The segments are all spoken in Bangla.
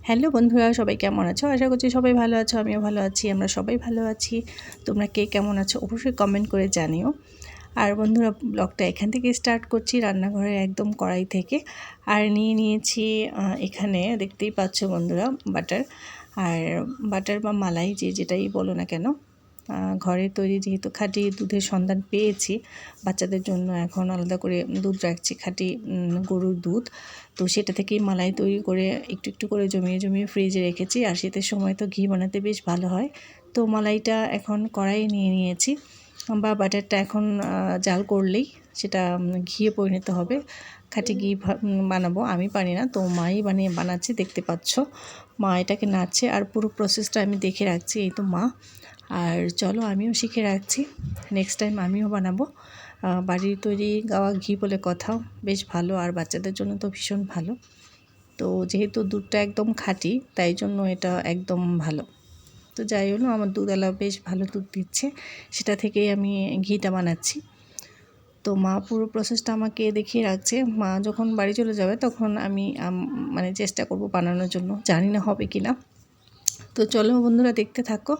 হ্যালো বন্ধুরা, সবাই কেমন আছো? আশা করছি সবাই ভালো আছো, আমিও ভালো আছি। আমরা সবাই ভালো আছি। তোমরা কে কেমন আছো অবশ্যই কমেন্ট করে জানিও। আর বন্ধুরা, ব্লগটা এখান থেকে স্টার্ট করছি, রান্নাঘরের একদম কড়াই থেকে। আর নিয়েছি এখানে দেখতেই পাচ্ছ বন্ধুরা বাটার। আর বাটার বা মালাই যেটাই বলো না কেন, ঘরে তৈরি যেহেতু খাঁটি দুধের সন্ধান পেয়েছি, বাচ্চাদের জন্য এখন আলাদা করে দুধ রাখছি, খাঁটি গরুর দুধ। তো সেটা থেকেই মালাই তৈরি করে একটু একটু করে জমিয়ে ফ্রিজে রেখেছি। আর শীতের সময় তো ঘি বানাতে বেশ ভালো হয়। তো মালাইটা এখন কড়াইয়ে নিয়েছি, বা বাটারটা এখন জাল করলেই সেটা ঘিয়ে পরিণত হবে। খাঁটি ঘি বানাবো, আমি পারি না, তো মাই বানাচ্ছে, দেখতে পাচ্ছ। মা এটাকে নাড়ছে আর পুরো প্রসেসটা আমি দেখে রাখছি, এই তো মা। আর চলো আমিও শিখে রাখছি, নেক্সট টাইম আমিও বানাবো। বাড়ির তৈরি গাওয়া ঘি বলে কথাও, বেশ ভালো, আর বাচ্চাদের জন্য তো ভীষণ ভালো। তো যেহেতু দুধটা একদম খাঁটি, তাই জন্য এটা একদম ভালো। তো যাই হলো, আমার দুধওয়ালা বেশ ভালো দুধ দিচ্ছে, সেটা থেকেই আমি ঘিটা বানাচ্ছি। তো মা পুরো প্রসেসটা আমাকে দেখিয়ে রাখছে। মা যখন বাড়ি চলে যাবে তখন আমি মানে চেষ্টা করব বানানোর জন্য, জানি না হবে কি না। তো চলো বন্ধুরা, দেখতে থাকো।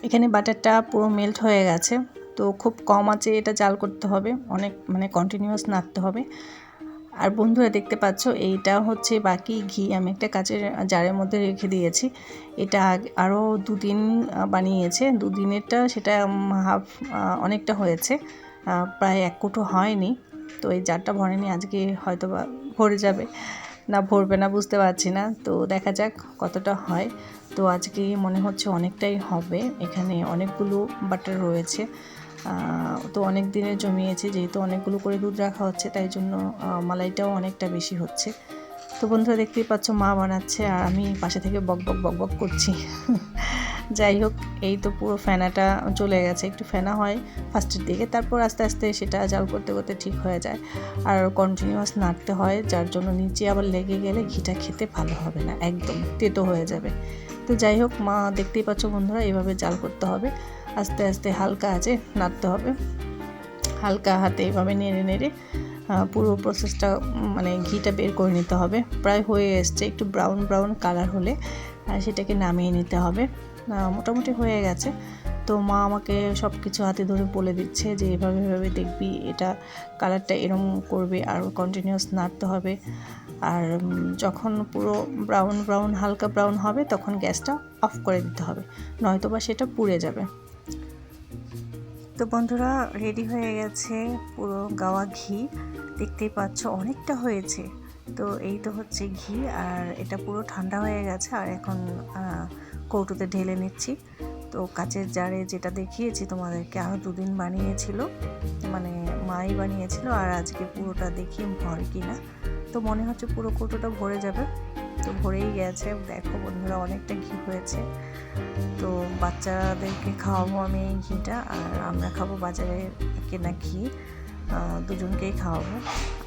এখানে বাটারটা পুরো মেল্ট হয়ে গেছে। তো খুব কম আঁচে এটা জাল করতে হবে, অনেক মানে কন্টিনিউয়াস নাড়তে হবে। আর বন্ধুরা দেখতে পাচ্ছ, এইটা হচ্ছে বাকি ঘি, আমি একটা কাচের জারের মধ্যে রেখে দিয়েছি। এটা আরও দুদিন বানিয়েছে, দুদিনেরটা সেটা হাফ অনেকটা হয়েছে, প্রায় 1 কোটো হয়নি। তো এই জারটা ভরেনি, আজকে হয়তো বা ভরে যাবে না ভরবে না বুঝতে পারছি না। তো দেখা যাক কতটা হয়। তো আজকে মনে হচ্ছে অনেকটাই হবে, এখানে অনেকগুলো বাটার রয়েছে। তো অনেক দিনের জমিয়েছে, যেহেতু অনেকগুলো করে দুধ রাখা হচ্ছে, তাই জন্য মালাইটাও অনেকটা বেশি হচ্ছে। তো বন্ধুরা দেখতেই পাচ্ছ, মা বানাচ্ছে আর আমি পাশে থেকে বক বক করছি। যাই হোক, এই তো পুরো ফেনাটা চলে গেছে, একটু ফেনা হয় ফার্স্টের দিকে, তারপর আস্তে আস্তে সেটা জাল করতে করতে ঠিক হয়ে যায়। আর কন্টিনিউয়াস নাড়তে হয়, যার জন্য নিচে আবার লেগে গেলে ঘিটা খেতে ভালো হবে না, একদম তেতো হয়ে যাবে। তো যাই হোক, মা দেখতেই পাচ্ছ বন্ধুরা, এভাবে জাল করতে হবে, আস্তে আস্তে হালকা আঁচে নাড়তে হবে, হালকা হাতে এভাবে নেড়ে নেড়ে পুরো প্রসেসটা মানে ঘিটা বের করে নিতে হবে। প্রায় হয়ে এসছে, একটু ব্রাউন ব্রাউন কালার হলে সেটাকে নামিয়ে নিতে হবে। মোটামুটি হয়ে গেছে। তো মা আমাকে সব কিছু হাতে ধরে বলে দিচ্ছে যে এভাবে দেখবি, এটা কালারটা এরম করবে, আর কন্টিনিউয়াস নাড়তে হবে। আর যখন পুরো ব্রাউন হালকা ব্রাউন হবে, তখন গ্যাসটা অফ করে দিতে হবে, নয়তো বা সেটা পুড়ে যাবে। তো বন্ধুরা, রেডি হয়ে গেছে পুরো গাওয়া ঘি, দেখতেই পাচ্ছ অনেকটা হয়েছে। তো এই তো হচ্ছে ঘি, আর এটা পুরো ঠান্ডা হয়ে গেছে। আর এখন কৌটোতে ঢেলে নিচ্ছি। তো কাচের জারে যেটা দেখিয়েছি তোমাদেরকে, আরও 2 দিন বানিয়েছিল, মানে মাই বানিয়েছিল। আর আজকে পুরোটা দেখি ভরে কিনা। তো মনে হচ্ছে পুরো কৌটোটা ভরে যাবে। তো ভরেই গেছে, দেখো বন্ধুরা, অনেকটা ঘি হয়েছে। তো বাচ্চাদেরকে খাওয়াবো আমি এই ঘিটা, আর আমরা খাবো বাজারে কেনা ঘি, দুজনকেই খাওয়াবো।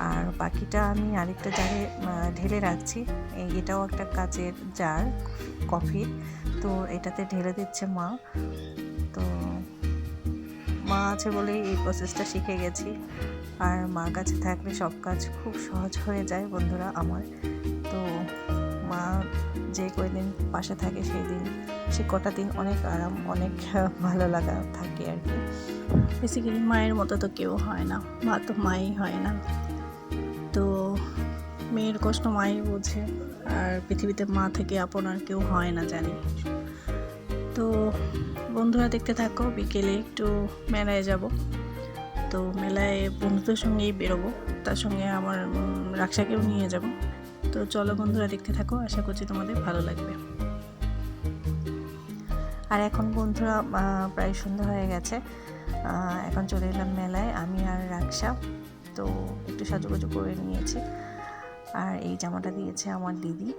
আর বাকিটা আমি আরেকটা জারে ঢেলে রাখছি। এটাও একটা কাচের জার কফির, তো এটাতে ঢেলে দিচ্ছে মা। তো মা আছে বলেই এই প্রসেসটা শিখে গেছি। আর মার কাছে থাকলে সব কাজ খুব সহজ হয়ে যায় বন্ধুরা আমার। তো মা যে কয়দিন পাশে থাকে, সে কটা দিন অনেক আরাম, অনেক ভালো লাগা থাকে আর কি। বেসিক্যালি মায়ের মতো তো কেউ হয় না, মা তো মাই হয় না। তো মেয়ের কষ্ট মাই বোঝে, আর পৃথিবীতে মা থেকে আপন আর কেউ হয় না, জানি। তো বন্ধুরা দেখতে থাকো, বিকেলে একটু মেলায় যাব। তো মেলায় বন্ধুদের সঙ্গেই বেরোবো, তার সঙ্গে আমার রাক্সাকেও নিয়ে যাব। তো চলো বন্ধুরা, দেখতে থাকো, আশা করছি তোমাদের ভালো লাগবে। আর এখন বন্ধুরা প্রায় সন্ধ্যা হয়ে গেছে, এখন চলে এলাম মেলায়, আমি আর রাক্সা। তো একটু সাজুগুজু করে নিয়েছি। আর এই জামাটা দিয়েছে আমার দিদি,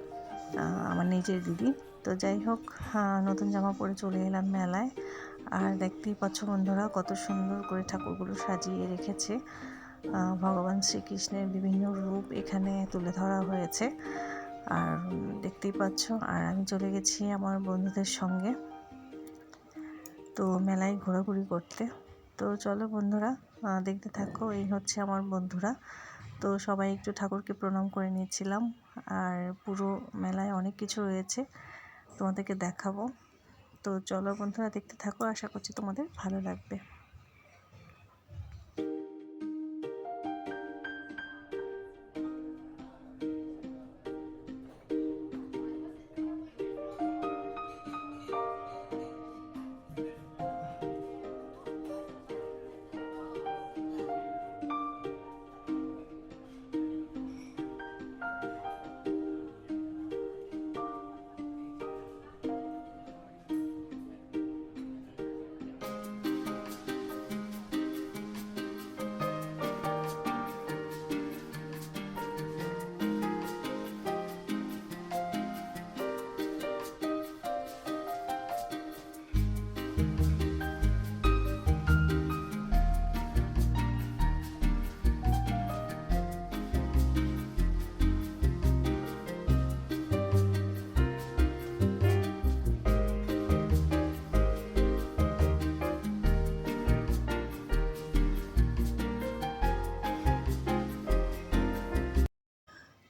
আমার নিজের দিদি। তো যাই হোক, নতুন জামা পরে চলে এলাম মেলায়। আর দেখতেই পাচ্ছ বন্ধুরা, কত সুন্দর করে ঠাকুরগুলো সাজিয়ে রেখেছে। ভগবান শ্রীকৃষ্ণের বিভিন্ন রূপ এখানে তুলে ধরা হয়েছে, আর দেখতেই পাচ্ছ। আর আমি চলে গেছি আমার বন্ধুদের সঙ্গে, তো মেলায় ঘোরাঘুরি করতে। তো চলো বন্ধুরা, দেখতে থাকো। এই হচ্ছে আমার বন্ধুরা। তো সবাই একটু ঠাকুরকে প্রণাম করে নিয়েছিলাম, আর পুরো মেলায় অনেক কিছু রয়েছে, তোমাদেরকে দেখাবো। তো চলো বন্ধুরা, দেখতে থাকো, আশা করছি তোমাদের ভালো লাগবে।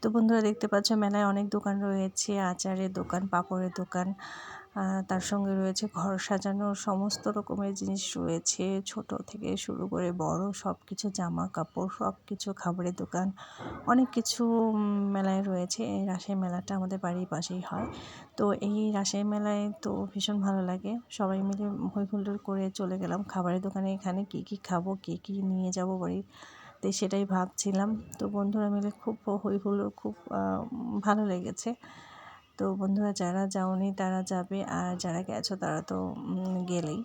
তো বন্ধুরা, দেখতে পাচ্ছ মেলায় অনেক দোকান রয়েছে, আচারের দোকান, পাঁপড়ের দোকান, তার সঙ্গে রয়েছে ঘর সাজানোর সমস্ত রকমের জিনিস রয়েছে, ছোট থেকে শুরু করে বড় সব কিছু, জামা কাপড় সব কিছু, খাবারের দোকান, অনেক কিছু মেলায় রয়েছে। এই রাসের মেলাটা আমাদের বাড়ির পাশেই হয়। তো এই রাসের মেলায় তো ভীষণ ভালো লাগে, সবাই মিলে হই হুল্লোড় করে চলে গেলাম খাবারের দোকানে। এখানে কী কী খাবো, কী নিয়ে যাব বাড়ি, তো সেটাই ভাবছিলাম। তো বন্ধুরা মিলে খুব হই হুল্লোড়, খুব ভালো লেগেছে। তো বন্ধুরা, যারা যাওনি তারা যাবে, আর যারা গেছো তারা তো গেলেই।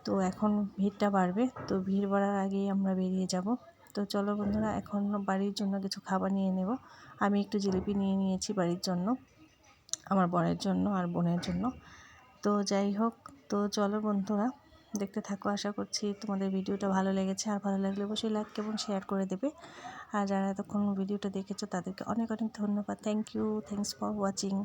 তো এখন ভিড়টা বাড়বে, তো ভিড় বাড়ার আগেই আমরা বেরিয়ে যাব। তো চলো বন্ধুরা, এখন বাড়ির জন্য কিছু খাবার নিয়ে নেব। আমি একটু জিলিপি নিয়ে নিয়েছি বাড়ির জন্য, আমার বরের জন্য আর বোনের জন্য। তো যাই হোক, তো চলো বন্ধুরা, দেখতে থাকো, আশা করছি তোমাদের ভিডিওটা ভালো লেগেছে। আর ভালো লাগলে অবশ্যই লাইক এবং শেয়ার করে দেবে। আর যারা এতক্ষণ ভিডিওটা দেখেছো তাদেরকে অনেক অনেক ধন্যবাদ। Thanks for watching.